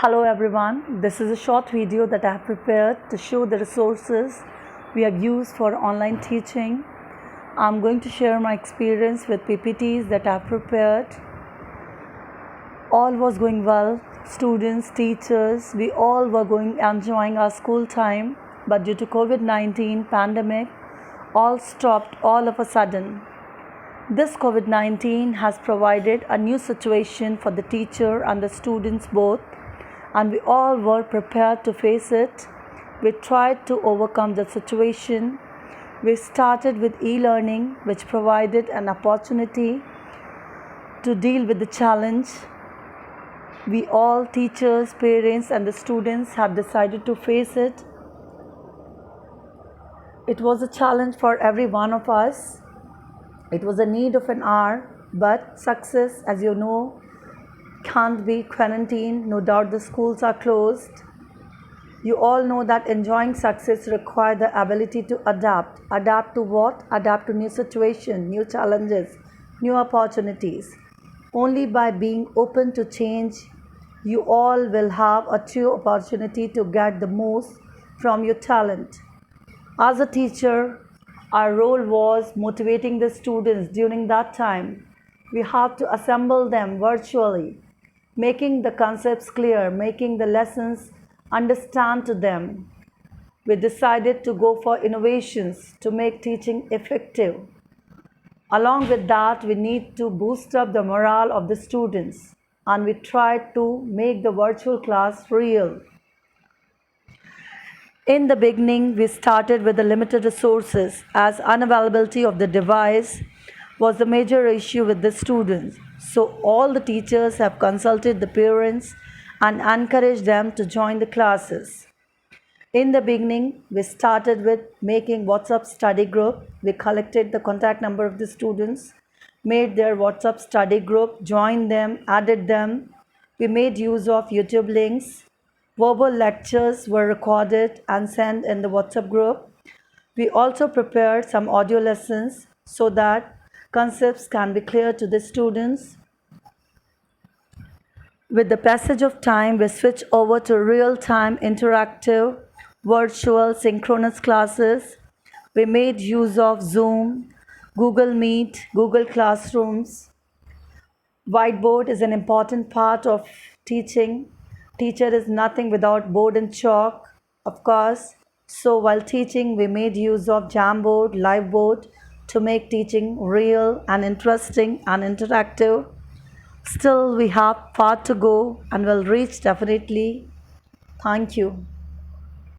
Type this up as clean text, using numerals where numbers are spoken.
Hello everyone, this is a short video that I have prepared to show the resources we have used for online teaching. I'm going to share my experience with PPTs that I have prepared. All was going well, students, teachers, we all were enjoying our school time, but due to COVID-19 pandemic, all stopped all of a sudden. This COVID-19 has provided a new situation for the teacher and the students both, and we all were prepared to face it. We tried to overcome the situation. We started with e-learning, which provided an opportunity to deal with the challenge. We all, teachers, parents, and the students, have decided to face it. It was a challenge for every one of us. It was a need of an hour, but success, as you know, can't be quarantined. No doubt the schools are closed. You all know that enjoying success requires the ability to adapt. Adapt to what? Adapt to new situations, new challenges, new opportunities. Only by being open to change, you all will have a true opportunity to get the most from your talent. As a teacher, our role was motivating the students during that time. We have to assemble them virtually, making the concepts clear, making the lessons understand to them. We decided to go for innovations to make teaching effective. Along with that, we need to boost up the morale of the students, and we tried to make the virtual class real. In the beginning, we started with the limited resources, as unavailability of the device was the major issue with the students. So all the teachers have consulted the parents and encouraged them to join the classes. In the beginning, we started with making WhatsApp study group. We collected the contact number of the students, made their WhatsApp study group, joined them, added them. We made use of YouTube links. Verbal lectures were recorded and sent in the WhatsApp group. We also prepared some audio lessons so that concepts can be clear to the students. With the passage of time, we switch over to real-time interactive virtual synchronous classes. We made use of Zoom, Google Meet, Google Classrooms. Whiteboard is an important part of teaching. Teacher is nothing without board and chalk, of course. So while teaching, we made use of Jamboard, Liveboard to make teaching real and interesting and interactive. Still, we have far to go and will reach definitely. Thank you.